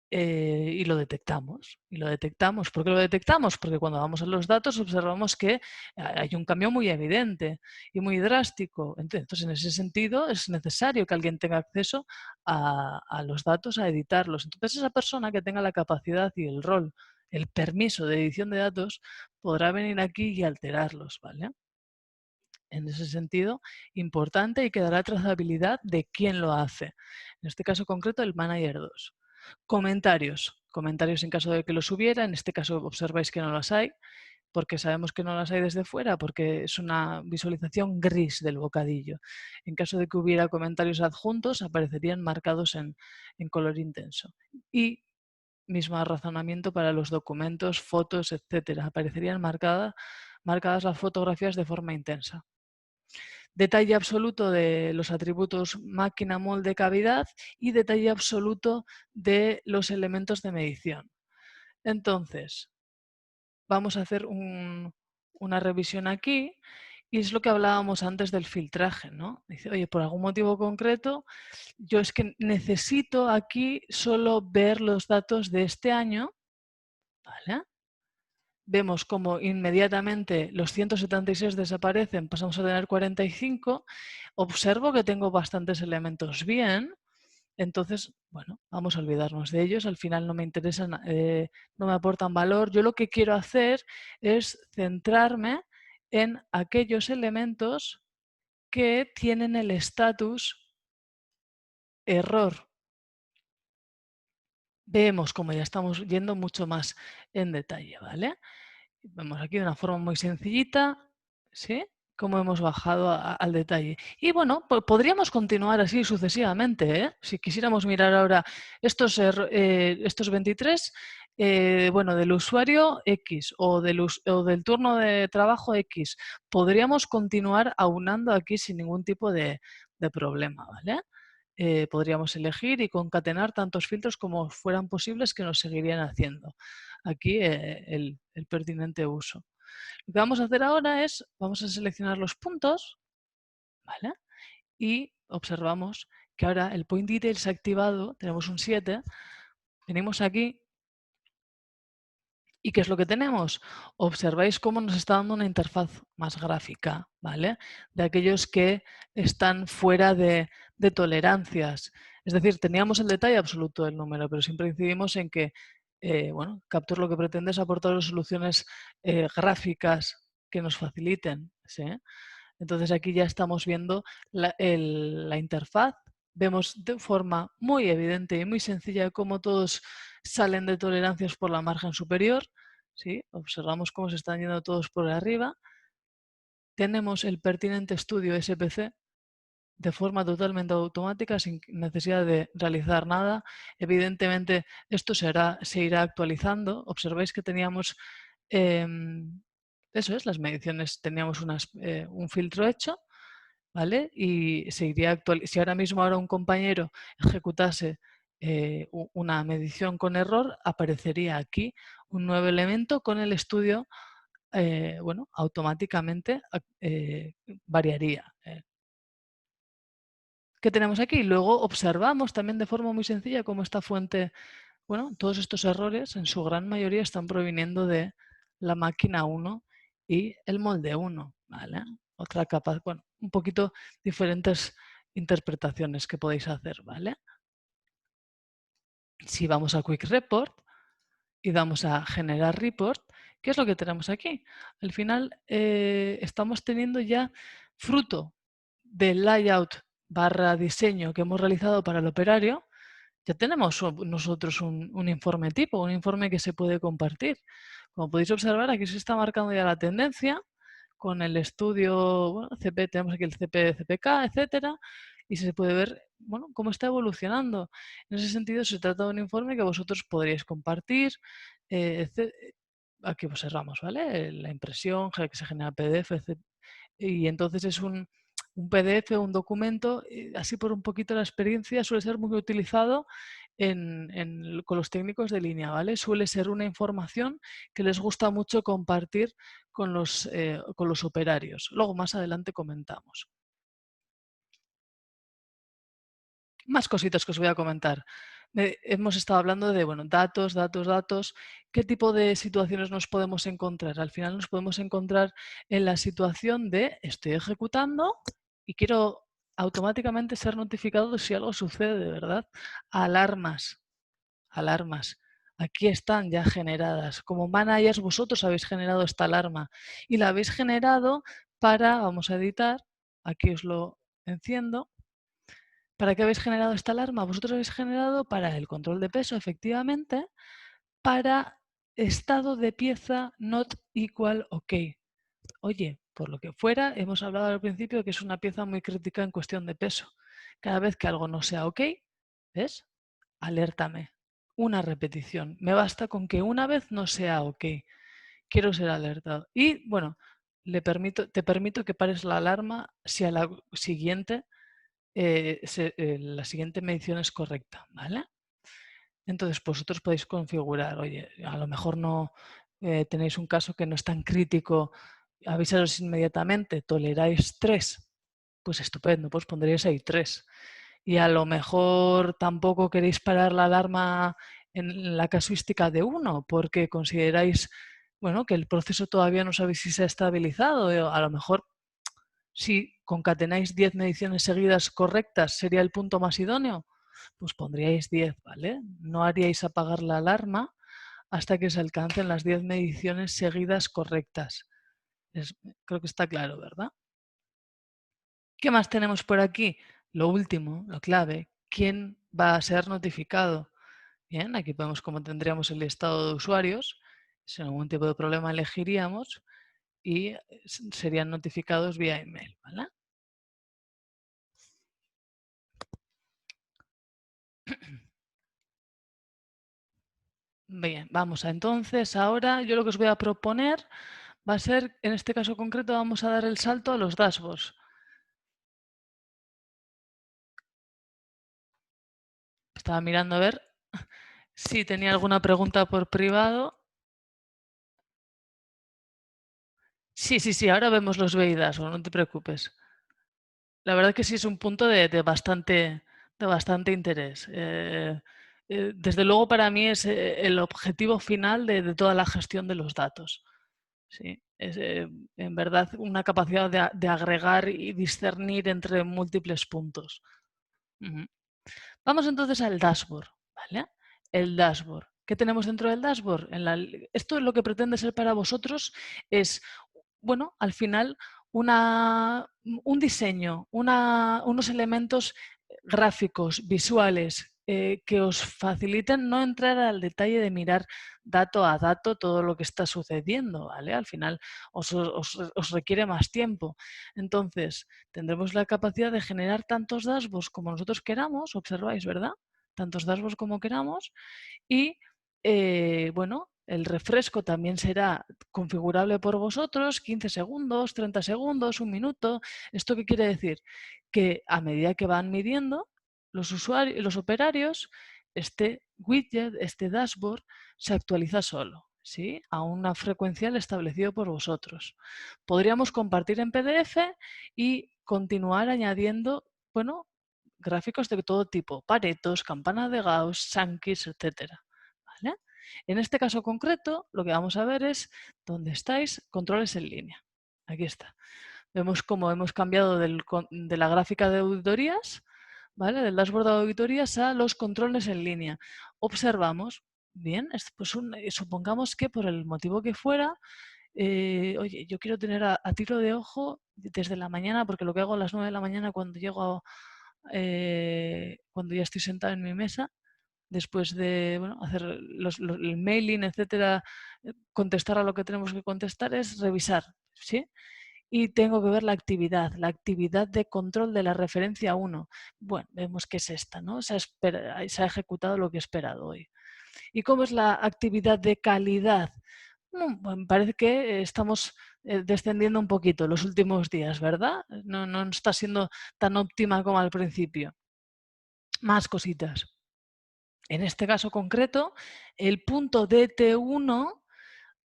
Y lo detectamos. Y lo detectamos. ¿Por qué lo detectamos? Porque cuando vamos a los datos observamos que hay un cambio muy evidente y muy drástico. Entonces, en ese sentido, es necesario que alguien tenga acceso a los datos, a editarlos. Entonces, esa persona que tenga la capacidad y el rol, el permiso de edición de datos, podrá venir aquí y alterarlos, ¿vale? En ese sentido, importante y quedará trazabilidad de quién lo hace. En este caso concreto, el Manager 2. Comentarios. Comentarios en caso de que los hubiera. En este caso observáis que no las hay, porque sabemos que no las hay desde fuera, porque es una visualización gris del bocadillo. En caso de que hubiera comentarios adjuntos, aparecerían marcados en color intenso. Y mismo razonamiento para los documentos, fotos, etcétera. Aparecerían marcadas las fotografías de forma intensa. Detalle absoluto de los atributos máquina, molde, cavidad y detalle absoluto de los elementos de medición. Entonces, vamos a hacer una revisión aquí y es lo que hablábamos antes del filtraje, ¿no? Dice, oye, por algún motivo concreto, yo es que necesito aquí solo ver los datos de este año, ¿vale? Vemos como inmediatamente los 176 desaparecen, pasamos a tener 45, observo que tengo bastantes elementos bien, entonces, bueno, vamos a olvidarnos de ellos, al final no me interesan, no me aportan valor. Yo lo que quiero hacer es centrarme en aquellos elementos que tienen el estatus error. Vemos como ya estamos yendo mucho más en detalle, ¿vale? Vemos aquí de una forma muy sencillita, ¿sí? Cómo hemos bajado al detalle. Y bueno, podríamos continuar así sucesivamente, ¿eh? Si quisiéramos mirar ahora estos 23, bueno, del usuario X o del turno de trabajo X, podríamos continuar aunando aquí sin ningún tipo de problema, ¿vale? Podríamos elegir y concatenar tantos filtros como fueran posibles que nos seguirían haciendo aquí el pertinente uso. Lo que vamos a hacer ahora es, vamos a seleccionar los puntos, ¿vale? Y observamos que ahora el Point Details activado, tenemos un 7, venimos aquí y ¿qué es lo que tenemos? Observáis cómo nos está dando una interfaz más gráfica, ¿vale? De aquellos que están fuera de tolerancias. Es decir, teníamos el detalle absoluto del número, pero siempre incidimos en que, bueno, Capture lo que pretende es aportar soluciones gráficas que nos faciliten, ¿sí? Entonces aquí ya estamos viendo la interfaz. Vemos de forma muy evidente y muy sencilla cómo todos salen de tolerancias por la margen superior. ¿Sí? Observamos cómo se están yendo todos por arriba. Tenemos el pertinente estudio SPC de forma totalmente automática, sin necesidad de realizar nada. Evidentemente, esto se irá actualizando. Observáis que teníamos, eso es, las mediciones, teníamos un filtro hecho, ¿vale? Y se iría si ahora mismo un compañero ejecutase una medición con error, aparecería aquí un nuevo elemento con el estudio, bueno, automáticamente variaría. ¿Qué tenemos aquí? Luego observamos también de forma muy sencilla cómo esta fuente, bueno, todos estos errores en su gran mayoría están proviniendo de la máquina 1 y el molde 1, ¿vale? Otra capa, bueno, un poquito diferentes interpretaciones que podéis hacer, ¿vale? Si vamos a Quick Report y damos a Generar Report, ¿qué es lo que tenemos aquí? Al final estamos teniendo ya fruto del layout / diseño que hemos realizado para el operario, ya tenemos nosotros un informe tipo, un informe que se puede compartir. Como podéis observar, aquí se está marcando ya la tendencia con el estudio, bueno, CP, tenemos aquí el CP, CPK, etcétera, y se puede ver, bueno, cómo está evolucionando. En ese sentido, se trata de un informe que vosotros podríais compartir, aquí observamos, ¿vale? La impresión que se genera PDF, etc. Y entonces es un PDF, un documento, así por un poquito la experiencia, suele ser muy utilizado con los técnicos de línea, ¿vale? Suele ser una información que les gusta mucho compartir con los operarios. Luego más adelante comentamos. Más cositas que os voy a comentar. Hemos estado hablando de, bueno, datos, datos, datos. ¿Qué tipo de situaciones nos podemos encontrar? Al final nos podemos encontrar en la situación de estoy ejecutando y quiero automáticamente ser notificado si algo sucede de verdad. Alarmas, alarmas. Aquí están ya generadas. Como managers vosotros habéis generado esta alarma y la habéis generado para, vamos a editar, aquí os lo enciendo. ¿Para qué habéis generado esta alarma? Vosotros habéis generado para el control de peso, efectivamente, para estado de pieza not equal OK. Oye, por lo que fuera, hemos hablado al principio que es una pieza muy crítica en cuestión de peso. Cada vez que algo no sea OK, ¿ves? Alértame. Una repetición. Me basta con que una vez no sea OK. Quiero ser alertado. Y bueno, te permito que pares la alarma si a la siguiente la siguiente medición es correcta, ¿vale? Entonces vosotros podéis configurar, oye, a lo mejor no tenéis un caso que no es tan crítico, avisaros inmediatamente, toleráis 3, pues estupendo, pues pondréis ahí 3. Y a lo mejor tampoco queréis parar la alarma en la casuística de 1 porque consideráis, bueno, que el proceso todavía no sabéis si se ha estabilizado, a lo mejor si concatenáis 10 mediciones seguidas correctas, ¿sería el punto más idóneo? Pues pondríais 10, ¿vale? No haríais apagar la alarma hasta que se alcancen las 10 mediciones seguidas correctas. Creo que está claro, ¿verdad? ¿Qué más tenemos por aquí? Lo último, lo clave, ¿quién va a ser notificado? Bien, aquí vemos cómo tendríamos el listado de usuarios. Si en algún tipo de problema elegiríamos y serían notificados vía email, ¿vale? Bien, vamos a entonces ahora, yo lo que os voy a proponer va a ser, en este caso concreto, vamos a dar el salto a los dashboards. Estaba mirando a ver si tenía alguna pregunta por privado. Sí, sí, sí, ahora vemos los VIDAS, no te preocupes. La verdad que sí es un punto de bastante interés. Desde luego para mí es el objetivo final de toda la gestión de los datos. Sí, es en verdad una capacidad de agregar y discernir entre múltiples puntos. Ujú. Vamos entonces al dashboard, ¿vale? El dashboard. ¿Qué tenemos dentro del dashboard? Esto es lo que pretende ser para vosotros es, bueno, al final un diseño, unos elementos gráficos, visuales, que os faciliten no entrar al detalle de mirar dato a dato todo lo que está sucediendo, ¿vale? Al final os requiere más tiempo. Entonces, tendremos la capacidad de generar tantos dashboards como nosotros queramos, observáis, ¿verdad? Tantos dashboards como queramos y, bueno, el refresco también será configurable por vosotros, 15 segundos, 30 segundos, un minuto. ¿Esto qué quiere decir? Que a medida que van midiendo los usuarios, los operarios, este widget, este dashboard, se actualiza solo, ¿sí? A una frecuencial establecido por vosotros. Podríamos compartir en PDF y continuar añadiendo, bueno, gráficos de todo tipo, paretos, campana de Gauss, Sankey, etcétera. ¿Vale? En este caso concreto, lo que vamos a ver es dónde estáis, controles en línea. Aquí está. Vemos cómo hemos cambiado de la gráfica de auditorías, ¿vale? Del dashboard de auditorías a los controles en línea. Observamos, bien, pues supongamos que por el motivo que fuera, oye, yo quiero tener a tiro de ojo desde la mañana, porque lo que hago a las 9 de la mañana cuando llego, cuando ya estoy sentado en mi mesa, después de bueno, hacer el mailing, etcétera, contestar a lo que tenemos que contestar, es revisar, ¿sí? Y tengo que ver la actividad de control de la referencia 1. Bueno, vemos que es esta, ¿no? Se ha ejecutado lo que he esperado hoy. ¿Y cómo es la actividad de calidad? Bueno, me parece que estamos descendiendo un poquito los últimos días, ¿verdad? No está siendo tan óptima como al principio. Más cositas. En este caso concreto, el punto DT1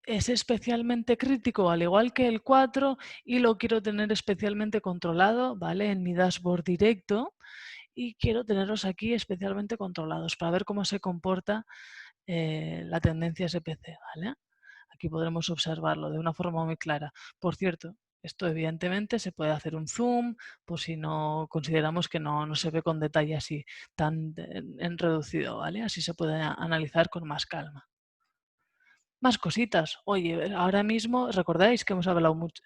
es especialmente crítico, al igual que el 4, y lo quiero tener especialmente controlado, ¿vale? En mi dashboard directo, y quiero tenerlos aquí especialmente controlados para ver cómo se comporta la tendencia SPC, ¿vale? Aquí podremos observarlo de una forma muy clara. Por cierto, esto evidentemente se puede hacer un zoom, por si no consideramos que no se ve con detalle así tan en reducido, ¿vale? Así se puede analizar con más calma. Más cositas. Oye, ahora mismo recordáis que hemos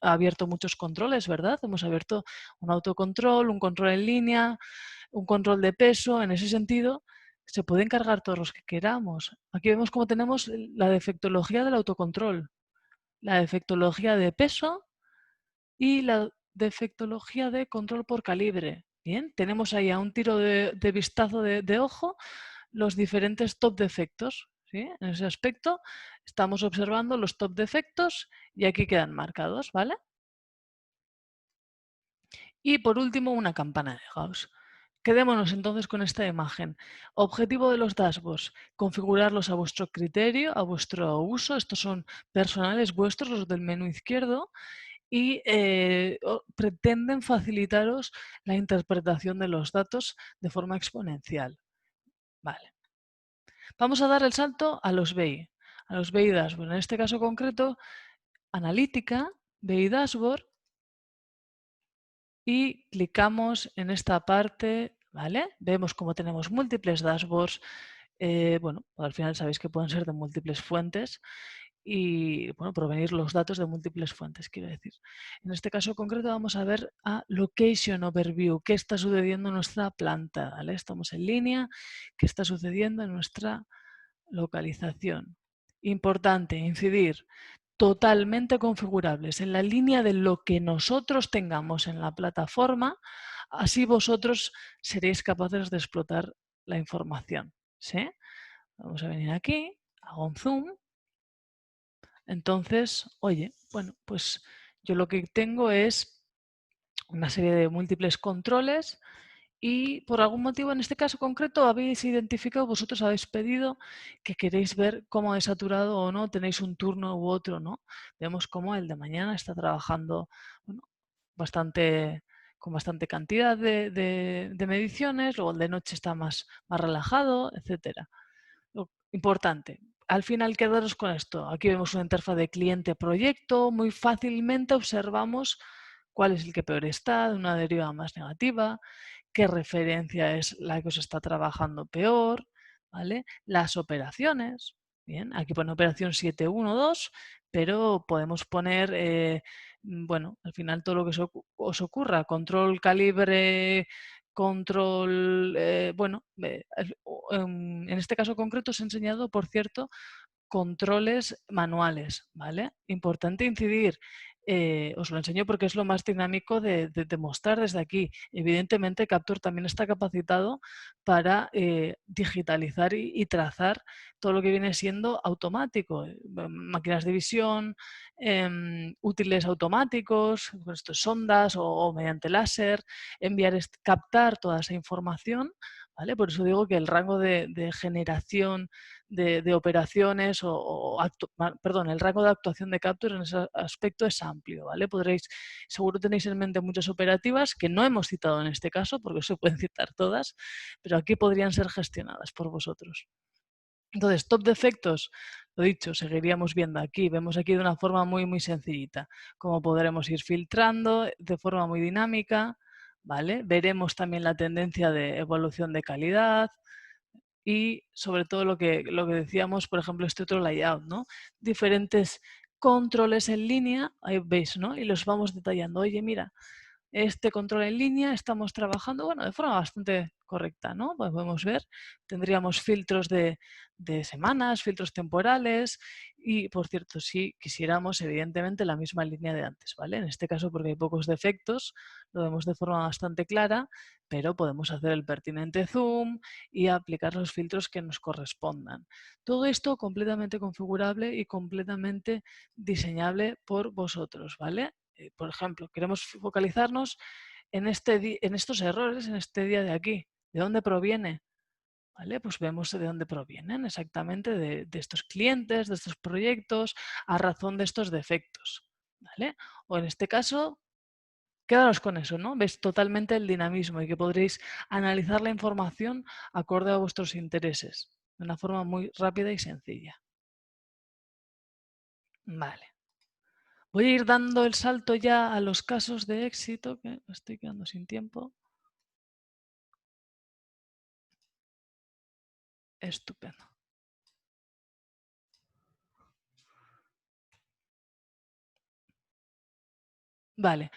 abierto muchos controles, ¿verdad? Hemos abierto un autocontrol, un control en línea, un control de peso. En ese sentido, se pueden cargar todos los que queramos. Aquí vemos cómo tenemos la defectología del autocontrol, la defectología de peso y la defectología de control por calibre. Bien, tenemos ahí a un tiro de vistazo de ojo los diferentes top defectos. ¿Sí? En ese aspecto estamos observando los top defectos y aquí quedan marcados, ¿vale? Y por último, una campana de Gauss. Quedémonos entonces con esta imagen. Objetivo de los dashboards, configurarlos a vuestro criterio, a vuestro uso. Estos son personales vuestros, los del menú izquierdo, y pretenden facilitaros la interpretación de los datos de forma exponencial. Vale. Vamos a dar el salto a los BI, a los BI Dashboard. En este caso concreto, analítica, BI Dashboard, y clicamos en esta parte, ¿vale? Vemos como tenemos múltiples dashboards. Bueno, al final sabéis que pueden ser de múltiples fuentes y, bueno, provenir los datos de múltiples fuentes, quiero decir. En este caso concreto vamos a ver a Location Overview, qué está sucediendo en nuestra planta, ¿vale? Estamos en línea, qué está sucediendo en nuestra localización. Importante, incidir, totalmente configurables en la línea de lo que nosotros tengamos en la plataforma, así vosotros seréis capaces de explotar la información. ¿Sí? Vamos a venir aquí, hago un zoom. Entonces, oye, bueno, pues yo lo que tengo es una serie de múltiples controles y por algún motivo, en este caso concreto, habéis identificado, vosotros habéis pedido que queréis ver cómo es saturado o no, tenéis un turno u otro, ¿no? Vemos cómo el de mañana está trabajando, bueno, bastante, con bastante cantidad de mediciones, luego el de noche está más relajado, etcétera. Importante. Al final, quedaros con esto. Aquí vemos una interfaz de cliente-proyecto. Muy fácilmente observamos cuál es el que peor está, de una deriva más negativa, qué referencia es la que os está trabajando peor, ¿vale? Las operaciones, bien, aquí pone operación 712, pero podemos poner, bueno, al final todo lo que os ocurra, control calibre, control, bueno, en este caso concreto os he enseñado, por cierto, controles manuales, ¿vale? Importante incidir. Os lo enseño porque es lo más dinámico de mostrar desde aquí. Evidentemente, Capture también está capacitado para digitalizar y trazar todo lo que viene siendo automático. Máquinas de visión, útiles automáticos, con estos sondas o mediante láser, captar toda esa información, ¿vale? Por eso digo que el rango de generación de operaciones perdón, el rango de actuación de Capture en ese aspecto es amplio, ¿vale? Seguro tenéis en mente muchas operativas que no hemos citado en este caso, porque se pueden citar todas, pero aquí podrían ser gestionadas por vosotros. Entonces, top de efectos, lo dicho, seguiríamos viendo aquí. Vemos aquí de una forma muy sencillita cómo podremos ir filtrando de forma muy dinámica, ¿vale? Veremos también la tendencia de evolución de calidad, y sobre todo lo que decíamos, por ejemplo, este otro layout, ¿no? Diferentes controles en línea, ahí veis, ¿no? Y los vamos detallando. Oye, mira, este control en línea estamos trabajando, bueno, de forma bastante correcta, ¿no? Pues podemos ver, tendríamos filtros de semanas, filtros temporales y, por cierto, si quisiéramos, evidentemente, la misma línea de antes, ¿vale? En este caso, porque hay pocos defectos, lo vemos de forma bastante clara, pero podemos hacer el pertinente zoom y aplicar los filtros que nos correspondan. Todo esto completamente configurable y completamente diseñable por vosotros, ¿vale? Por ejemplo, queremos focalizarnos en estos errores, en este día de aquí. ¿De dónde proviene? ¿Vale? Pues vemos de dónde provienen exactamente de estos clientes, de estos proyectos, a razón de estos defectos. ¿Vale? O en este caso, quedaros con eso, ¿no? Ves totalmente el dinamismo y que podréis analizar la información acorde a vuestros intereses de una forma muy rápida y sencilla. Vale. Voy a ir dando el salto ya a los casos de éxito, que me estoy quedando sin tiempo. Estupendo. Vale.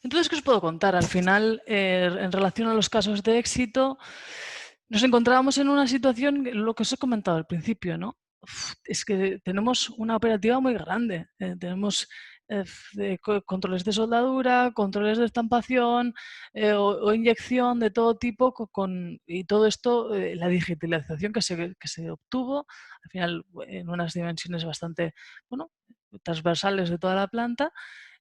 Entonces, ¿qué os puedo contar? Al final, en relación a los casos de éxito, nos encontrábamos en una situación, lo que os he comentado al principio, ¿no? Es que tenemos una operativa muy grande. Tenemos controles de soldadura, controles de estampación o inyección de todo tipo y todo esto, la digitalización que se obtuvo, al final en unas dimensiones bastante, bueno, transversales de toda la planta.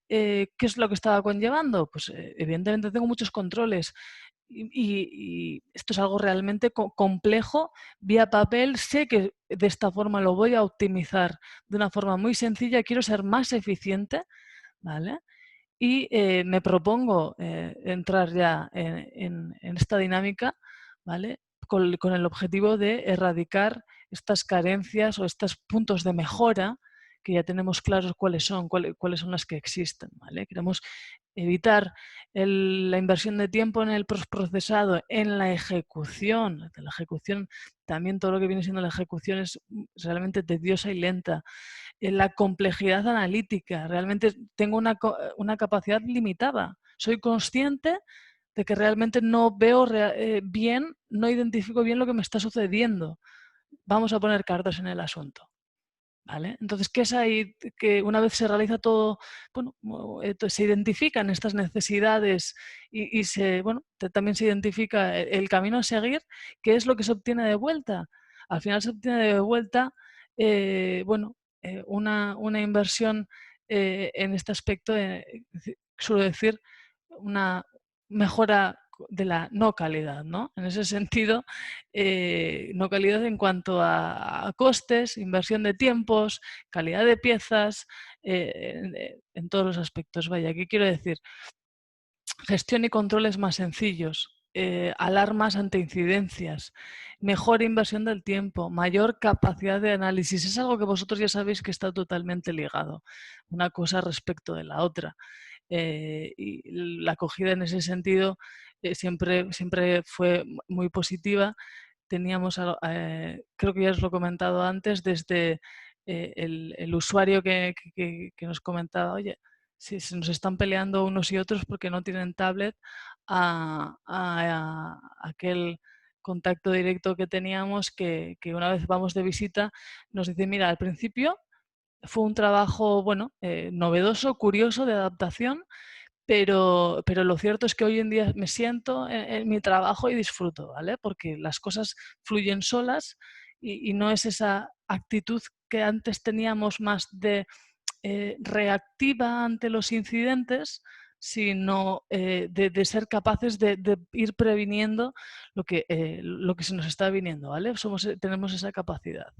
¿Qué es lo que estaba conllevando? Pues evidentemente tengo muchos controles y esto es algo realmente complejo. Vía papel sé que de esta forma lo voy a optimizar de una forma muy sencilla. Quiero ser más eficiente, ¿vale? Y me propongo entrar ya en esta dinámica, ¿vale? Con el objetivo de erradicar estas carencias o estos puntos de mejora que ya tenemos claros cuáles son las que existen, ¿vale? Queremos evitar la inversión de tiempo en el procesado, en la ejecución. La ejecución, también todo lo que viene siendo la ejecución es realmente tediosa y lenta. En la complejidad analítica, realmente tengo una capacidad limitada. Soy consciente de que realmente no veo bien, no identifico bien lo que me está sucediendo. Vamos a poner cartas en el asunto. ¿Vale? Entonces, ¿qué es ahí? Que una vez se realiza todo, bueno, se identifican estas necesidades y bueno, también se identifica el camino a seguir. ¿Qué es lo que se obtiene de vuelta? Al final se obtiene de vuelta, bueno, una inversión en este aspecto, suelo decir, una mejora de la no calidad, ¿no? En ese sentido, no calidad en cuanto a costes, inversión de tiempos, calidad de piezas, en todos los aspectos. Vaya, ¿qué quiero decir? Gestión y controles más sencillos, alarmas ante incidencias, mejor inversión del tiempo, mayor capacidad de análisis. Es algo que vosotros ya sabéis que está totalmente ligado, una cosa respecto de la otra. Y la acogida en ese sentido siempre fue muy positiva. Teníamos, creo que ya os lo he comentado antes, desde el usuario que nos comentaba, oye, si se nos están peleando unos y otros porque no tienen tablet, a aquel contacto directo que teníamos que una vez vamos de visita nos dice, mira, al principio fue un trabajo, bueno, novedoso, curioso, de adaptación, pero lo cierto es que hoy en día me siento en mi trabajo y disfruto, ¿vale? Porque las cosas fluyen solas y no es esa actitud que antes teníamos más de reactiva ante los incidentes, sino de ser capaces de ir previniendo lo que se nos está viniendo, ¿vale? Tenemos esa capacidad.